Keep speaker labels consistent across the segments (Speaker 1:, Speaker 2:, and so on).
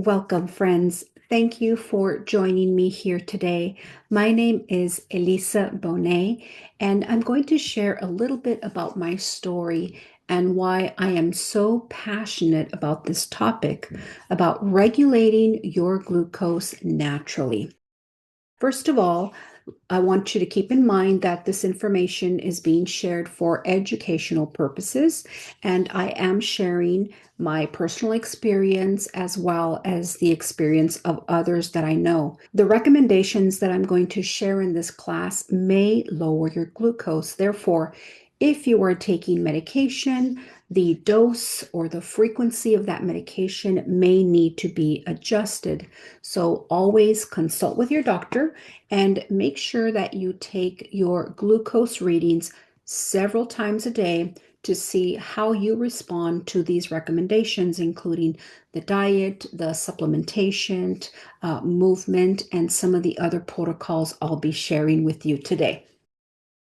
Speaker 1: Welcome, friends. Thank you for joining me here today. My name is Elisa Bonet, and I'm going to share a little bit about my story and why I am so passionate about this topic, about regulating your glucose naturally. First of all, I want you to keep in mind that this information is being shared for educational purposes, and I am sharing my personal experience as well as the experience of others that I know. The recommendations that I'm going to share in this class may lower your glucose. Therefore, if you are taking medication, the dose or the frequency of that medication may need to be adjusted. So always consult with your doctor and make sure that you take your glucose readings several times a day to see how you respond to these recommendations, including the diet, the supplementation, movement, and some of the other protocols I'll be sharing with you today.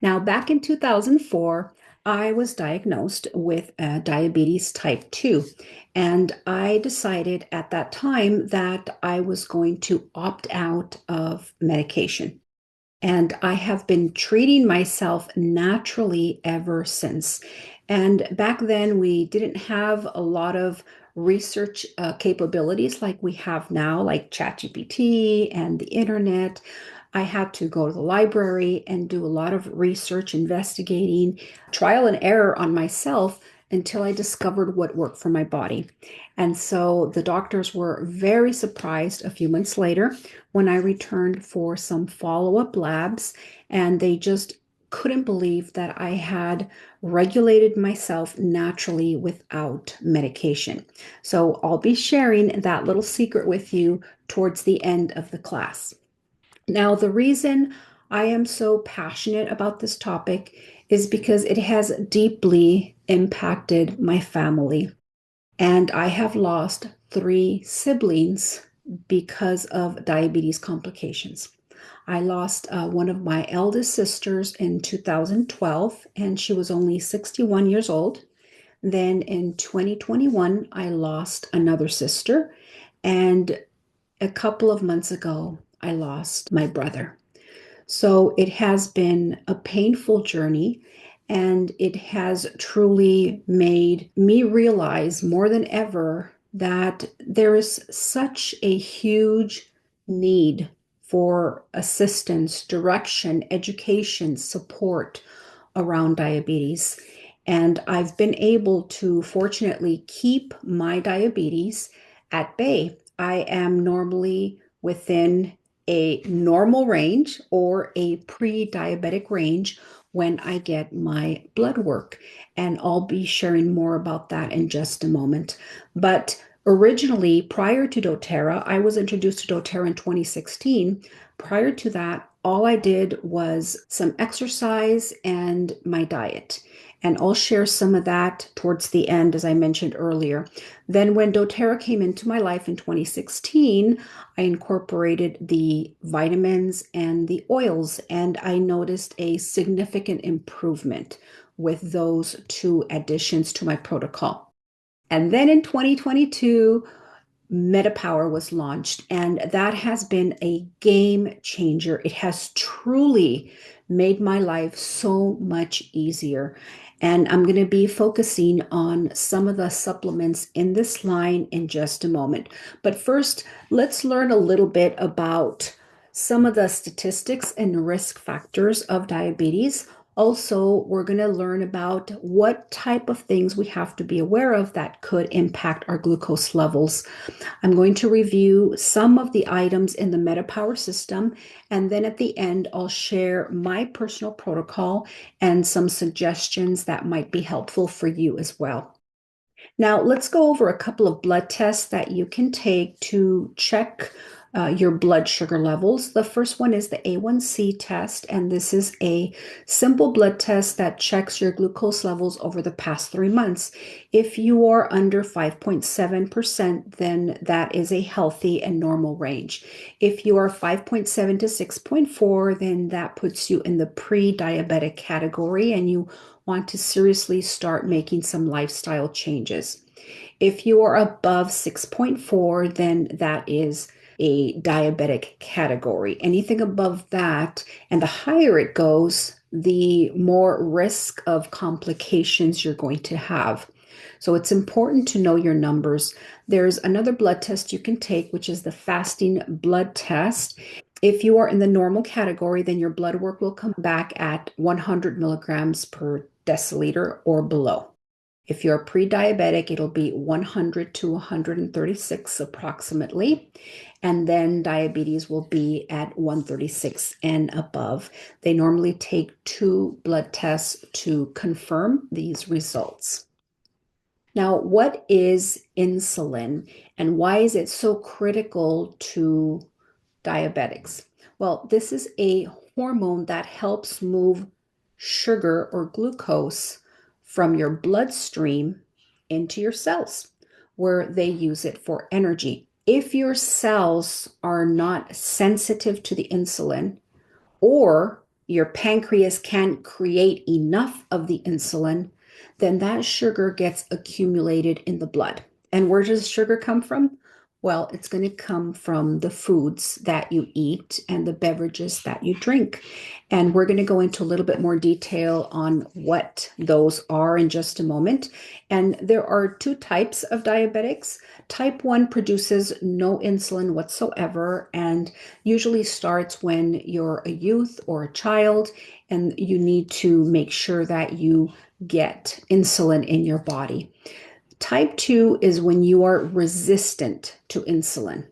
Speaker 1: Now, back in 2004, I was diagnosed with diabetes type 2, and I decided at that time that I was going to opt out of medication. And I have been treating myself naturally ever since. And back then, we didn't have a lot of research capabilities like we have now, like ChatGPT and the internet. I had to go to the library and do a lot of research, investigating, trial and error on myself until I discovered what worked for my body. And so the doctors were very surprised a few months later when I returned for some follow-up labs, and they just couldn't believe that I had regulated myself naturally without medication. So I'll be sharing that little secret with you towards the end of the class. Now, the reason I am so passionate about this topic is because it has deeply impacted my family. And I have lost three siblings because of diabetes complications. I lost one of my eldest sisters in 2012, and she was only 61 years old. Then in 2021, I lost another sister. And a couple of months ago, I lost my brother. So it has been a painful journey, and it has truly made me realize more than ever that there is such a huge need for assistance, direction, education, support around diabetes. And I've been able to fortunately keep my diabetes at bay. I am normally within a normal range or a pre-diabetic range when I get my blood work. And I'll be sharing more about that in just a moment. But originally, prior to doTERRA, I was introduced to doTERRA in 2016. Prior to that, all I did was some exercise and my diet. And I'll share some of that towards the end, as I mentioned earlier. Then, when doTERRA came into my life in 2016, I incorporated the vitamins and the oils, and I noticed a significant improvement with those two additions to my protocol. And then in 2022, MetaPower was launched, and that has been a game changer. It has truly made my life so much easier. And I'm going to be focusing on some of the supplements in this line in just a moment. But first, let's learn a little bit about some of the statistics and risk factors of diabetes. Also, we're going to learn about what type of things we have to be aware of that could impact our glucose levels. I'm going to review some of the items in the MetaPower system, and then at the end, I'll share my personal protocol and some suggestions that might be helpful for you as well. Now, let's go over a couple of blood tests that you can take to check your blood sugar levels. The first one is the A1C test, and this is a simple blood test that checks your glucose levels over the past 3 months. If you are under 5.7%, then that is a healthy and normal range. If you are 5.7 to 6.4, then that puts you in the pre-diabetic category, and you want to seriously start making some lifestyle changes. If you are above 6.4, then that is a diabetic category. Anything above that, and the higher it goes, the more risk of complications you're going to have. So it's important to know your numbers. There's another blood test you can take, which is the fasting blood test. If you are in the normal category, then your blood work will come back at 100 milligrams per deciliter or below. If you're pre-diabetic, it'll be 100 to 136 approximately. And then diabetes will be at 136 and above. They normally take 2 blood tests to confirm these results. Now, what is insulin and why is it so critical to diabetics? Well, this is a hormone that helps move sugar or glucose from your bloodstream into your cells, where they use it for energy. If your cells are not sensitive to the insulin, or your pancreas can't create enough of the insulin, then that sugar gets accumulated in the blood. And where does sugar come from? Well, it's going to come from the foods that you eat and the beverages that you drink. And we're going to go into a little bit more detail on what those are in just a moment. And there are 2 types of diabetics. Type 1 produces no insulin whatsoever and usually starts when you're a youth or a child, and you need to make sure that you get insulin in your body. Type 2 is when you are resistant to insulin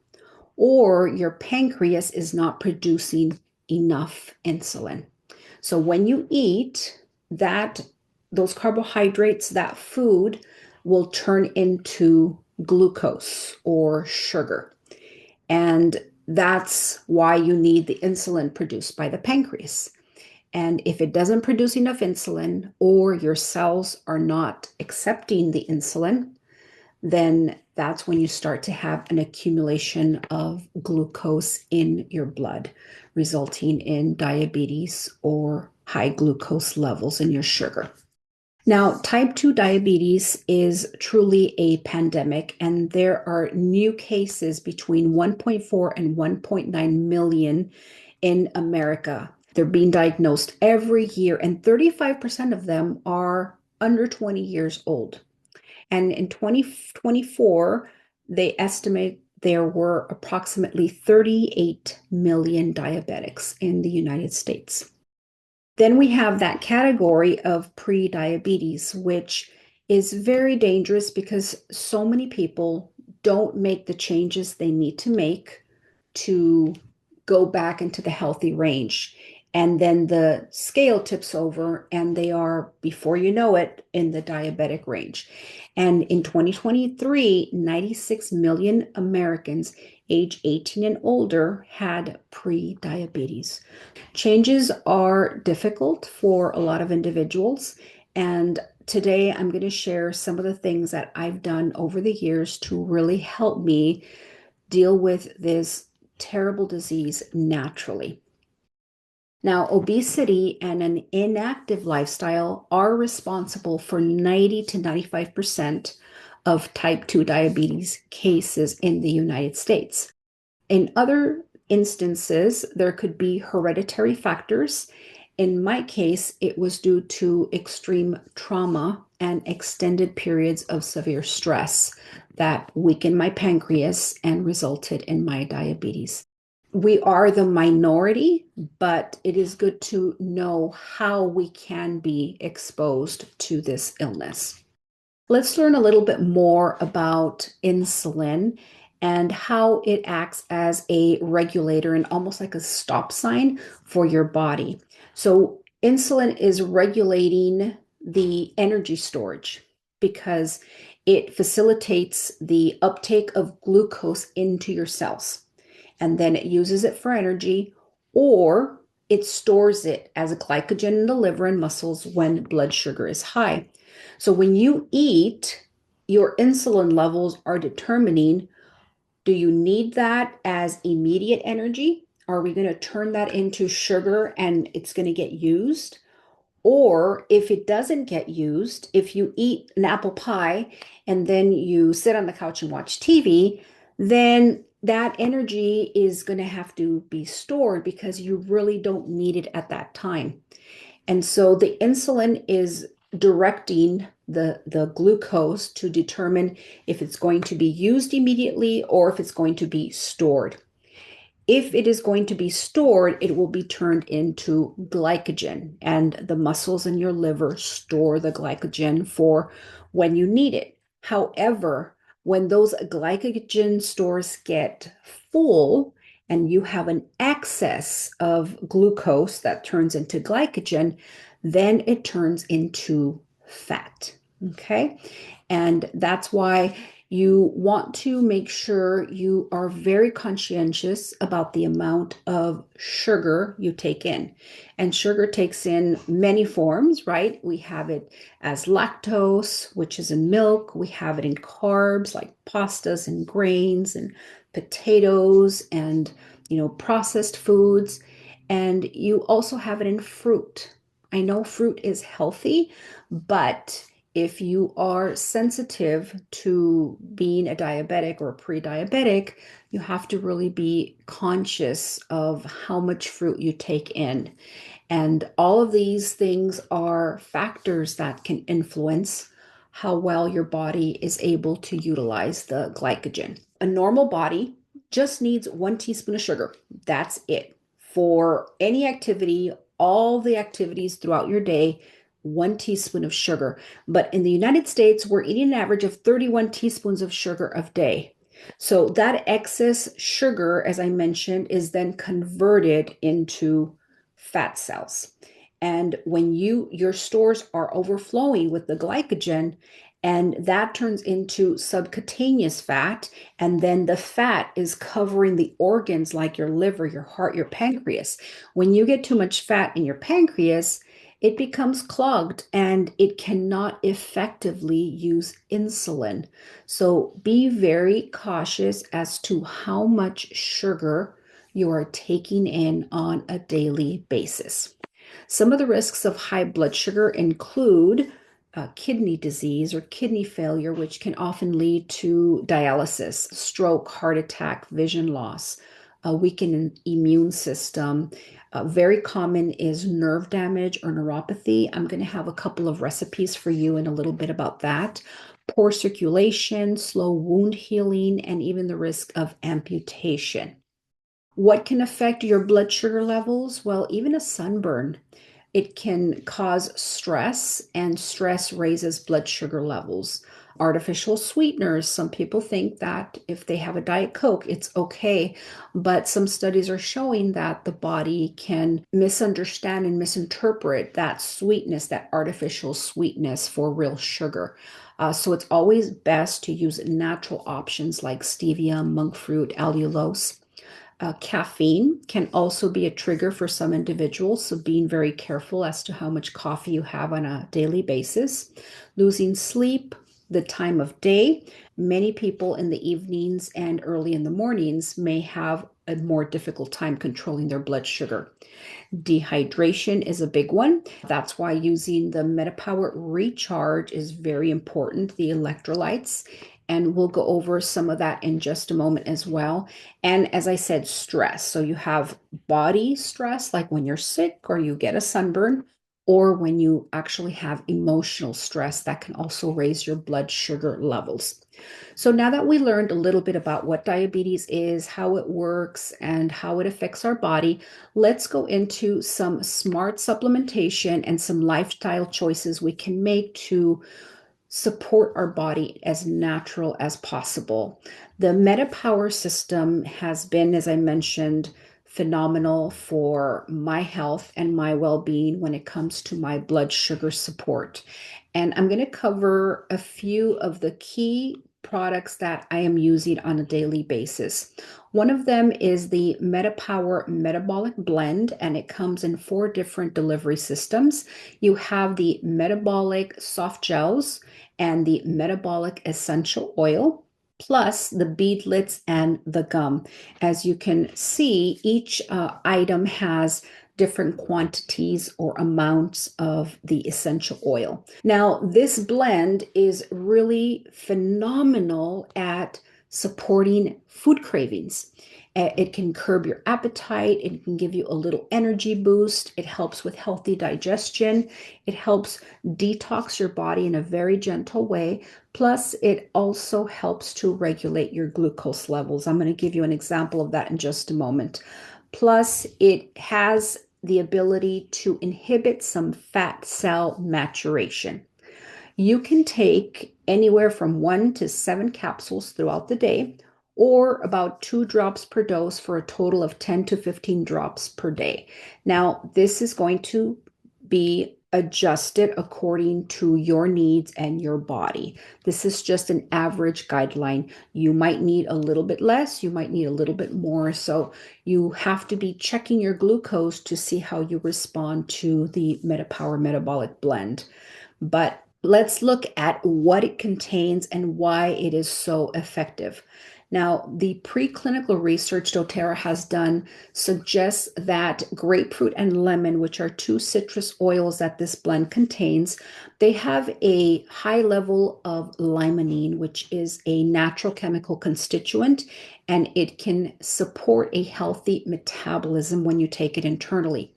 Speaker 1: or your pancreas is not producing enough insulin. So when you eat that, those carbohydrates, that food will turn into glucose or sugar. And that's why you need the insulin produced by the pancreas. And if it doesn't produce enough insulin or your cells are not accepting the insulin, then that's when you start to have an accumulation of glucose in your blood, resulting in diabetes or high glucose levels in your sugar. Now, type 2 diabetes is truly a pandemic, and there are new cases between 1.4 and 1.9 million in America. They're being diagnosed every year, and 35% of them are under 20 years old. And in 2024, they estimate there were approximately 38 million diabetics in the United States. Then we have that category of pre-diabetes, which is very dangerous because so many people don't make the changes they need to make to go back into the healthy range. And then the scale tips over and they are, before you know it, in the diabetic range. And in 2023, 96 million Americans age 18 and older had pre-diabetes. Changes are difficult for a lot of individuals. And today I'm going to share some of the things that I've done over the years to really help me deal with this terrible disease naturally. Now, obesity and an inactive lifestyle are responsible for 90 to 95% of type 2 diabetes cases in the United States. In other instances, there could be hereditary factors. In my case, it was due to extreme trauma and extended periods of severe stress that weakened my pancreas and resulted in my diabetes. We are the minority, but it is good to know how we can be exposed to this illness. Let's learn a little bit more about insulin and how it acts as a regulator and almost like a stop sign for your body. So, insulin is regulating the energy storage because it facilitates the uptake of glucose into your cells. And then it uses it for energy, or it stores it as a glycogen in the liver and muscles when blood sugar is high. So when you eat, your insulin levels are determining, do you need that as immediate energy? Are we going to turn that into sugar and it's going to get used? Or if it doesn't get used, if you eat an apple pie and then you sit on the couch and watch TV, then that energy is going to have to be stored because you really don't need it at that time. And so the insulin is directing the glucose to determine if it's going to be used immediately or if it's going to be stored. If it is going to be stored, it will be turned into glycogen, and the muscles in your liver store the glycogen for when you need it. However, when those glycogen stores get full and you have an excess of glucose that turns into glycogen, then it turns into fat. Okay. And that's why you want to make sure you are very conscientious about the amount of sugar you take in. And sugar takes in many forms, right? We have it as lactose, which is in milk. We have it in carbs like pastas and grains and potatoes and, processed foods. And you also have it in fruit. I know fruit is healthy, but if you are sensitive to being a diabetic or pre-diabetic, you have to really be conscious of how much fruit you take in. And all of these things are factors that can influence how well your body is able to utilize the glycogen. A normal body just needs 1 teaspoon of sugar. That's it. For any activity, all the activities throughout your day, 1 teaspoon of sugar. But in the United States, we're eating an average of 31 teaspoons of sugar a day. So that excess sugar, as I mentioned, is then converted into fat cells. And when your stores are overflowing with the glycogen, and that turns into subcutaneous fat, and then the fat is covering the organs like your liver, your heart, your pancreas. When you get too much fat in your pancreas, it becomes clogged and it cannot effectively use insulin. So be very cautious as to how much sugar you are taking in on a daily basis. Some of the risks of high blood sugar include kidney disease or kidney failure, which can often lead to dialysis, stroke, heart attack, vision loss, a weakened immune system. Very common is nerve damage or neuropathy. I'm going to have a couple of recipes for you in a little bit about that. Poor circulation, slow wound healing, and even the risk of amputation. What can affect your blood sugar levels? Well, even a sunburn. It can cause stress, and stress raises blood sugar levels. Artificial sweeteners, some people think that if they have a Diet Coke, it's okay. But some studies are showing that the body can misunderstand and misinterpret that sweetness, that artificial sweetness for real sugar. So it's always best to use natural options like stevia, monk fruit, allulose. Caffeine can also be a trigger for some individuals, so being very careful as to how much coffee you have on a daily basis. Losing sleep, the time of day. Many people in the evenings and early in the mornings may have a more difficult time controlling their blood sugar. Dehydration is a big one. That's why using the MetaPower Recharge is very important, the electrolytes. And we'll go over some of that in just a moment as well. And as I said, stress. So you have body stress, like when you're sick or you get a sunburn, or when you actually have emotional stress that can also raise your blood sugar levels. So now that we learned a little bit about what diabetes is, how it works, and how it affects our body, let's go into some smart supplementation and some lifestyle choices we can make to support our body as natural as possible. The MetaPower system has been, as I mentioned, phenomenal for my health and my well-being when it comes to my blood sugar support. And I'm going to cover a few of the key products that I am using on a daily basis. One of them is the MetaPower Metabolic Blend, and it comes in 4 different delivery systems. You have the metabolic soft gels and the metabolic essential oil, plus the beadlets and the gum. As you can see, each item has different quantities or amounts of the essential oil. Now, this blend is really phenomenal at supporting food cravings. It can curb your appetite. It can give you a little energy boost. It helps with healthy digestion. It helps detox your body in a very gentle way. Plus, it also helps to regulate your glucose levels. I'm going to give you an example of that in just a moment. Plus, it has the ability to inhibit some fat cell maturation. You can take anywhere from 1 to 7 capsules throughout the day, or about 2 drops per dose for a total of 10 to 15 drops per day. Now, this is going to be adjusted according to your needs and your body. This is just an average guideline. You might need a little bit less, you might need a little bit more. So you have to be checking your glucose to see how you respond to the MetaPower Metabolic Blend. But let's look at what it contains and why it is so effective. Now, the preclinical research doTERRA has done suggests that grapefruit and lemon, which are two citrus oils that this blend contains, they have a high level of limonene, which is a natural chemical constituent, and it can support a healthy metabolism when you take it internally.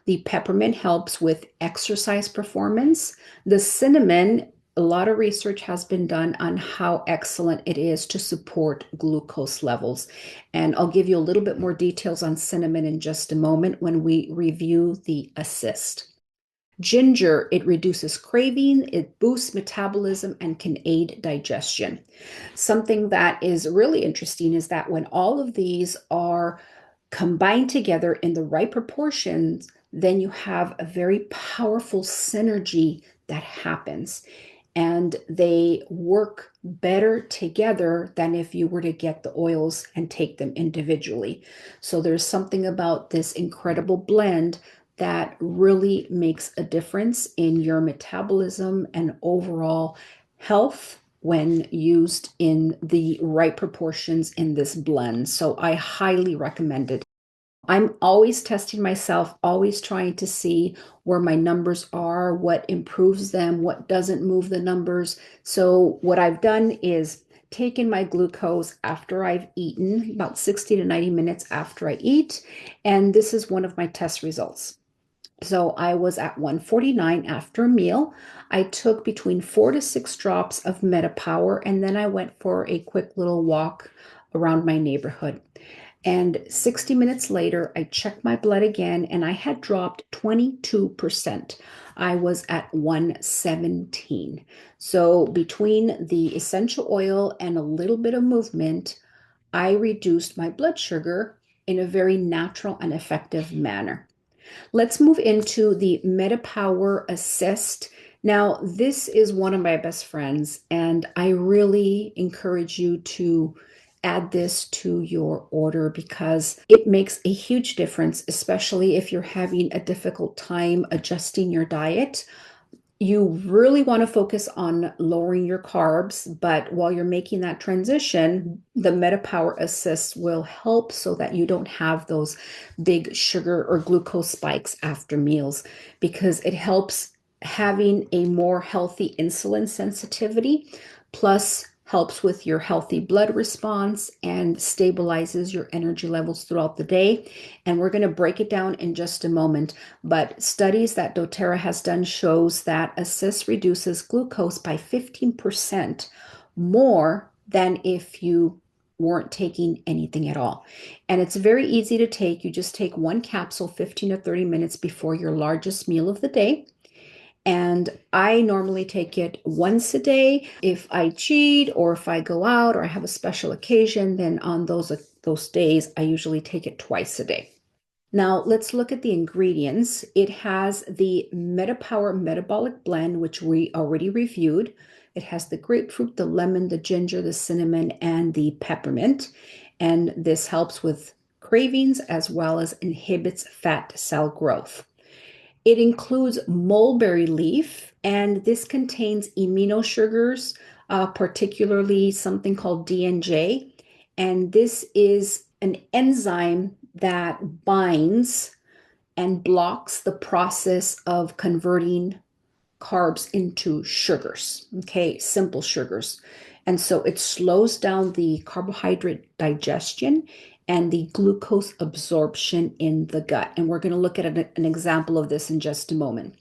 Speaker 1: The peppermint helps with exercise performance. The cinnamon, a lot of research has been done on how excellent it is to support glucose levels. And I'll give you a little bit more details on cinnamon in just a moment when we review the assist. Ginger, it reduces craving, it boosts metabolism, and can aid digestion. Something that is really interesting is that when all of these are combined together in the right proportions, then you have a very powerful synergy that happens. And they work better together than if you were to get the oils and take them individually. So there's something about this incredible blend that really makes a difference in your metabolism and overall health when used in the right proportions in this blend. So I highly recommend it. I'm always testing myself, always trying to see where my numbers are, what improves them, what doesn't move the numbers. So what I've done is taken my glucose after I've eaten, about 60 to 90 minutes after I eat, and this is one of my test results. So I was at 149 after a meal. I took between 4 to 6 drops of MetaPower, and then I went for a quick little walk around my neighborhood. And 60 minutes later, I checked my blood again, and I had dropped 22%. I was at 117. So between the essential oil and a little bit of movement, I reduced my blood sugar in a very natural and effective manner. Let's move into the MetaPower Assist. Now, this is one of my best friends, and I really encourage you to add this to your order because it makes a huge difference, especially if you're having a difficult time adjusting your diet. You really want to focus on lowering your carbs, but while you're making that transition, the MetaPower Assist will help so that you don't have those big sugar or glucose spikes after meals because it helps having a more healthy insulin sensitivity, plus helps with your healthy blood response and stabilizes your energy levels throughout the day. And we're going to break it down in just a moment. But studies that doTERRA has done shows that Assist reduces glucose by 15% more than if you weren't taking anything at all. And it's very easy to take. You just take 1 capsule 15 to 30 minutes before your largest meal of the day. And I normally take it once a day. If I cheat or if I go out or I have a special occasion, then on those days, I usually take it twice a day. Now, let's look at the ingredients. It has the MetaPower Metabolic Blend, which we already reviewed. It has the grapefruit, the lemon, the ginger, the cinnamon, and the peppermint. And this helps with cravings as well as inhibits fat cell growth. It includes mulberry leaf, and this contains amino sugars, particularly something called DNJ. And this is an enzyme that binds and blocks the process of converting carbs into sugars, okay, simple sugars. And so it slows down the carbohydrate digestion and the glucose absorption in the gut. And we're going to look at an example of this in just a moment.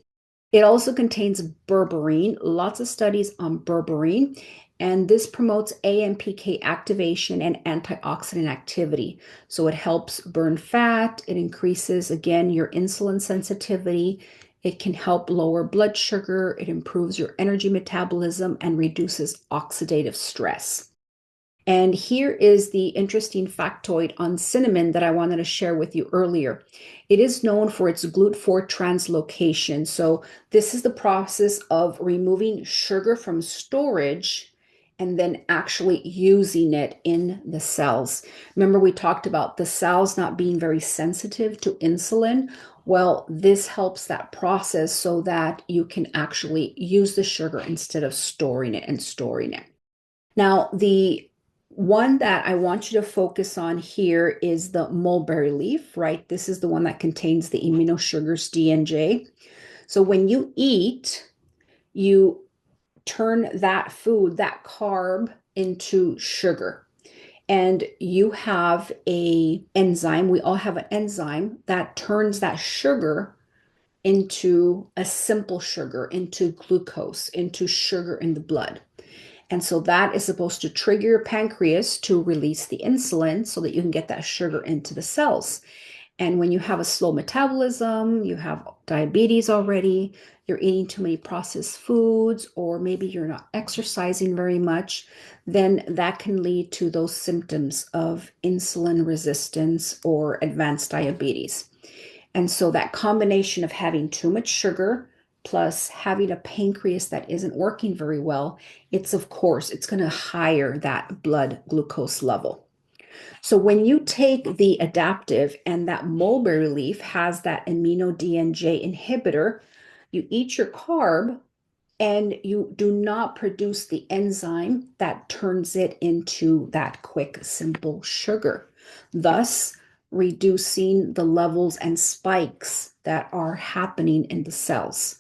Speaker 1: It also contains berberine, lots of studies on berberine, and this promotes AMPK activation and antioxidant activity. So it helps burn fat, it increases, again, your insulin sensitivity, it can help lower blood sugar, it improves your energy metabolism, and reduces oxidative stress. And here is the interesting factoid on cinnamon that I wanted to share with you earlier. It is known for its GLUT4 translocation. So this is the process of removing sugar from storage and then actually using it in the cells. Remember, we talked about the cells not being very sensitive to insulin. Well, this helps that process so that you can actually use the sugar instead of storing it and storing it. Now, the one that I want you to focus on here is the mulberry leaf, right? This is the one that contains the aminosugars DNJ. So when you eat, you turn that food, that carb, into sugar. And you have a enzyme, we all have an enzyme that turns that sugar into a simple sugar, into glucose, into sugar in the blood. And so that is supposed to trigger your pancreas to release the insulin so that you can get that sugar into the cells. And when you have a slow metabolism, you have diabetes already, you're eating too many processed foods, or maybe you're not exercising very much, then that can lead to those symptoms of insulin resistance or advanced diabetes. And so that combination of having too much sugar plus having a pancreas that isn't working very well, it's going to higher that blood glucose level. So when you take the adaptive and that mulberry leaf has that amino DNJ inhibitor, you eat your carb and you do not produce the enzyme that turns it into that quick, simple sugar, thus reducing the levels and spikes that are happening in the cells.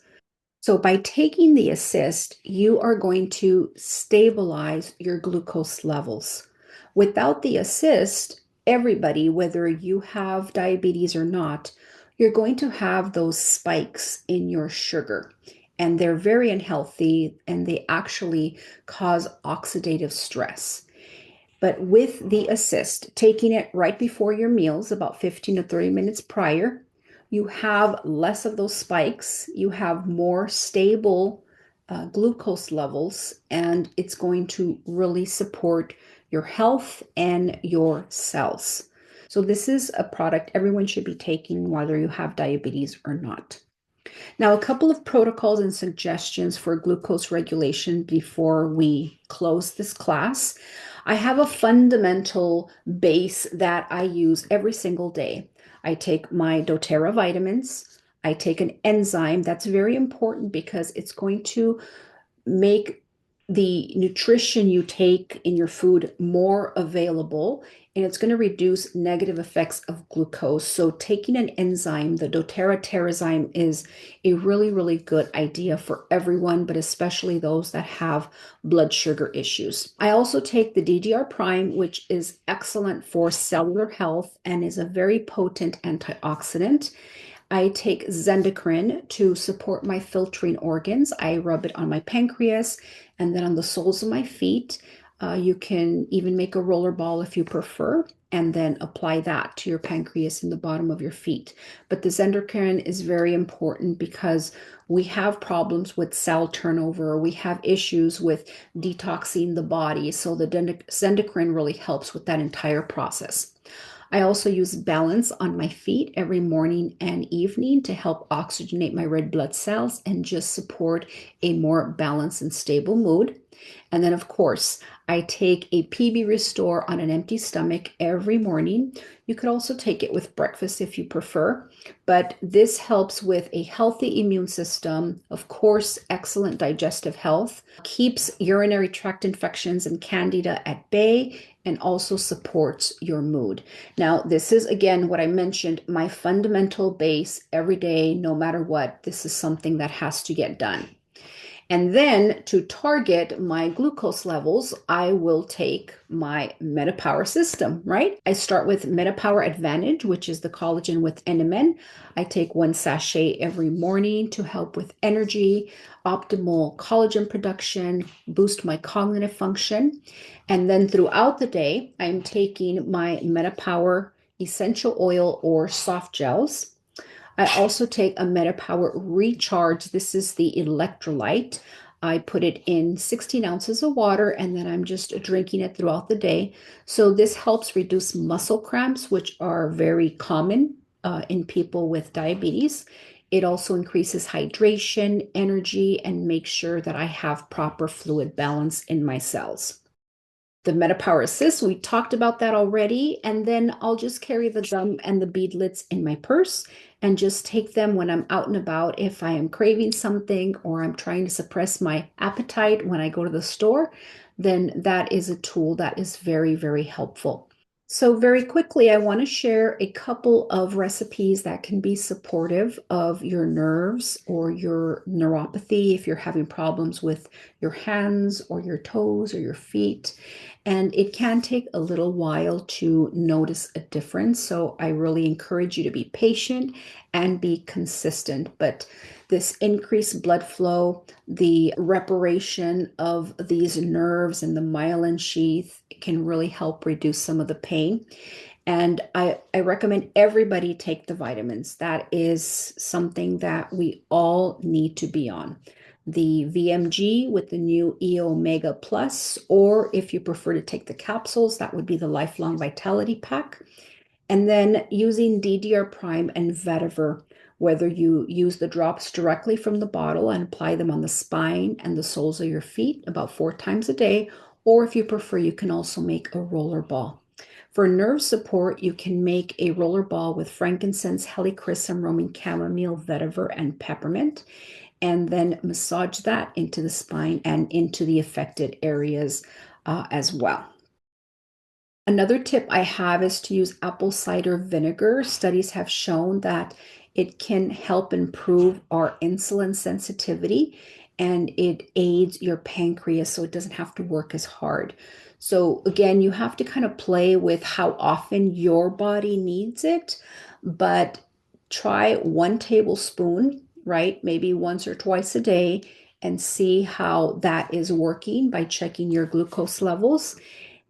Speaker 1: So by taking the assist, you are going to stabilize your glucose levels. Without the assist, everybody, whether you have diabetes or not, you're going to have those spikes in your sugar. And they're very unhealthy and they actually cause oxidative stress. But with the assist, taking it right before your meals, about 15 to 30 minutes prior, you have less of those spikes, you have more stable glucose levels, and it's going to really support your health and your cells. So this is a product everyone should be taking whether you have diabetes or not. Now, a couple of protocols and suggestions for glucose regulation before we close this class. I have a fundamental base that I use every single day. I take my doTERRA vitamins. I take an enzyme that's very important because it's going to make the nutrition you take in your food more available, and it's going to reduce negative effects of glucose. So taking an enzyme, the doTERRA Terrazyme, is a really, really good idea for everyone, but especially those that have blood sugar issues. I also take the DDR Prime, which is excellent for cellular health and is a very potent antioxidant. I take Zendecrine to support my filtering organs. I rub it on my pancreas and then on the soles of my feet. You can even make a roller ball if you prefer, and then apply that to your pancreas in the bottom of your feet. But the Zendecrine is very important because we have problems with cell turnover. We have issues with detoxing the body. So the Zendecrine really helps with that entire process. I also use Balance on my feet every morning and evening to help oxygenate my red blood cells and just support a more balanced and stable mood. And then, of course, I take a PB Restore on an empty stomach every morning. You could also take it with breakfast if you prefer, but this helps with a healthy immune system, of course, excellent digestive health, keeps urinary tract infections and candida at bay, and also supports your mood. Now, this is again what I mentioned, my fundamental base every day, no matter what. This is something that has to get done. And then to target my glucose levels, I will take my MetaPower system, right? I start with MetaPower Advantage, which is the collagen with NMN. I take 1 sachet every morning to help with energy, optimal collagen production, boost my cognitive function. And then throughout the day, I'm taking my MetaPower essential oil or soft gels. I also take a MetaPower Recharge. This is the electrolyte. I put it in 16 ounces of water and then I'm just drinking it throughout the day. So this helps reduce muscle cramps, which are very common in people with diabetes. It also increases hydration, energy, and makes sure that I have proper fluid balance in my cells. The MetaPower Assist, we talked about that already. And then I'll just carry the gum and the beadlets in my purse and just take them when I'm out and about. If I am craving something or I'm trying to suppress my appetite when I go to the store, then that is a tool that is very, very helpful. So very quickly, I want to share a couple of recipes that can be supportive of your nerves or your neuropathy if you're having problems with your hands or your toes or your feet. And it can take a little while to notice a difference. So I really encourage you to be patient and be consistent. But this increased blood flow, the reparation of these nerves and the myelin sheath can really help reduce some of the pain. And I recommend everybody take the vitamins. That is something that we all need to be on. The VMG with the new E Omega Plus, or if you prefer to take the capsules, that would be the Lifelong Vitality Pack. And then using DDR Prime and Vetiver, whether you use the drops directly from the bottle and apply them on the spine and the soles of your feet about 4 times a day, or if you prefer, you can also make a roller ball. For nerve support, you can make a roller ball with frankincense, helichrysum, Roman chamomile, vetiver, and peppermint, and then massage that into the spine and into the affected areas as well. Another tip I have is to use apple cider vinegar. Studies have shown that it can help improve our insulin sensitivity and it aids your pancreas so it doesn't have to work as hard. So again, you have to kind of play with how often your body needs it, but try 1 tablespoon, right? Maybe once or twice a day and see how that is working by checking your glucose levels.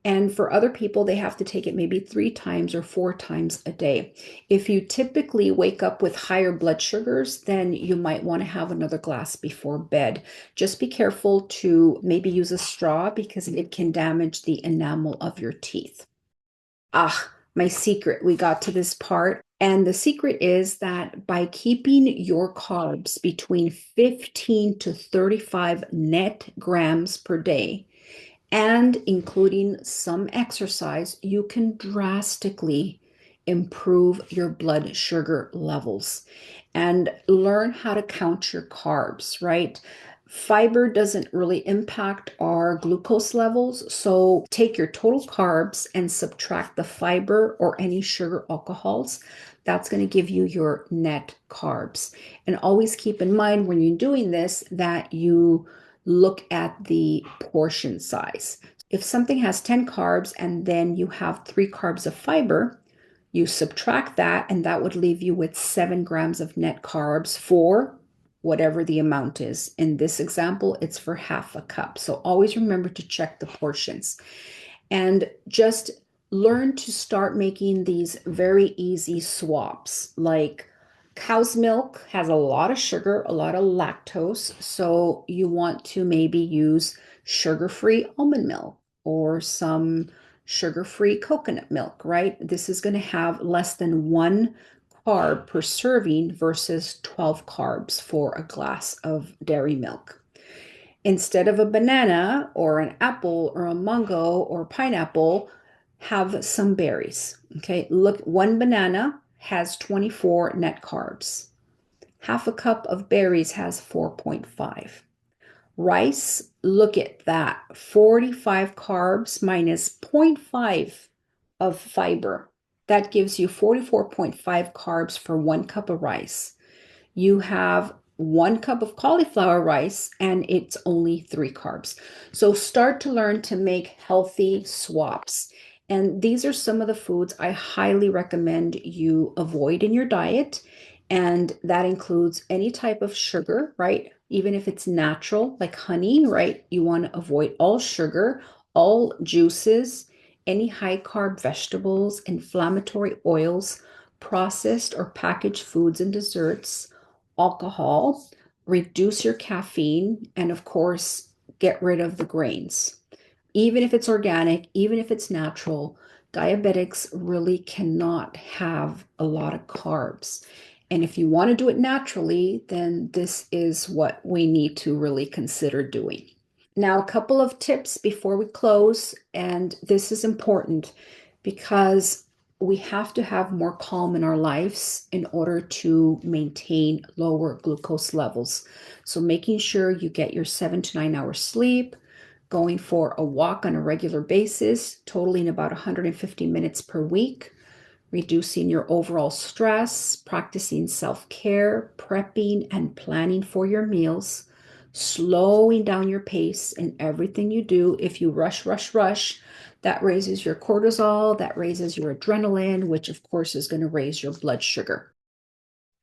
Speaker 1: And for other people, they have to take it maybe 3 times or 4 times a day. If you typically wake up with higher blood sugars, then you might want to have another glass before bed. Just be careful to maybe use a straw because it can damage the enamel of your teeth. My secret. We got to this part. And the secret is that by keeping your carbs between 15 to 35 net grams per day, and including some exercise, you can drastically improve your blood sugar levels and learn how to count your carbs, right? Fiber doesn't really impact our glucose levels. So take your total carbs and subtract the fiber or any sugar alcohols. That's going to give you your net carbs. And always keep in mind when you're doing this that you look at the portion size. If something has 10 carbs and then you have 3 carbs of fiber, you subtract that and that would leave you with 7 grams of net carbs for whatever the amount is. In this example, it's for half a cup. So always remember to check the portions and just learn to start making these very easy swaps. Like cow's milk has a lot of sugar, a lot of lactose. So you want to maybe use sugar-free almond milk or some sugar-free coconut milk, right? This is going to have less than 1 carb per serving versus 12 carbs for a glass of dairy milk. Instead of a banana or an apple or a mango or pineapple, have some berries. Okay, look, one banana has 24 net carbs. Half a cup of berries has 4.5. Rice, look at that. 45 carbs minus zero point 0.5 of fiber. That gives you 44.5 carbs for 1 cup of rice. You have 1 cup of cauliflower rice and it's only 3 carbs. So start to learn to make healthy swaps. And these are some of the foods I highly recommend you avoid in your diet. And that includes any type of sugar, right? Even if it's natural, like honey, right? You want to avoid all sugar, all juices, any high carb vegetables, inflammatory oils, processed or packaged foods and desserts, alcohol, reduce your caffeine, and of course, get rid of the grains. Even if it's organic, even if it's natural, diabetics really cannot have a lot of carbs. And if you want to do it naturally, then this is what we need to really consider doing. Now, a couple of tips before we close, and this is important because we have to have more calm in our lives in order to maintain lower glucose levels. So, making sure you get your 7 to 9 hours sleep, going for a walk on a regular basis, totaling about 150 minutes per week, reducing your overall stress, practicing self care, prepping and planning for your meals, slowing down your pace in everything you do. If you rush, rush, rush, that raises your cortisol, that raises your adrenaline, which of course is going to raise your blood sugar.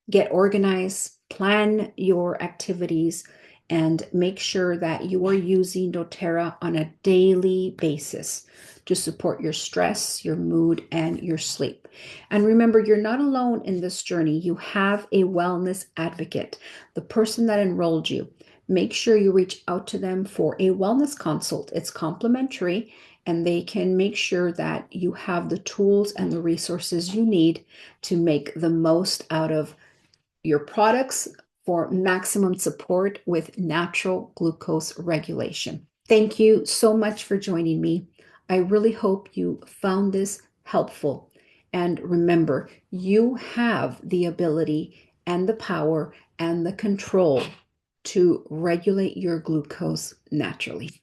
Speaker 1: Get organized, plan your activities, and make sure that you are using doTERRA on a daily basis to support your stress, your mood, and your sleep. And remember, you're not alone in this journey. You have a wellness advocate, the person that enrolled you. Make sure you reach out to them for a wellness consult. It's complimentary, and they can make sure that you have the tools and the resources you need to make the most out of your products for maximum support with natural glucose regulation. Thank you so much for joining me. I really hope you found this helpful. And remember, you have the ability and the power and the control to regulate your glucose naturally.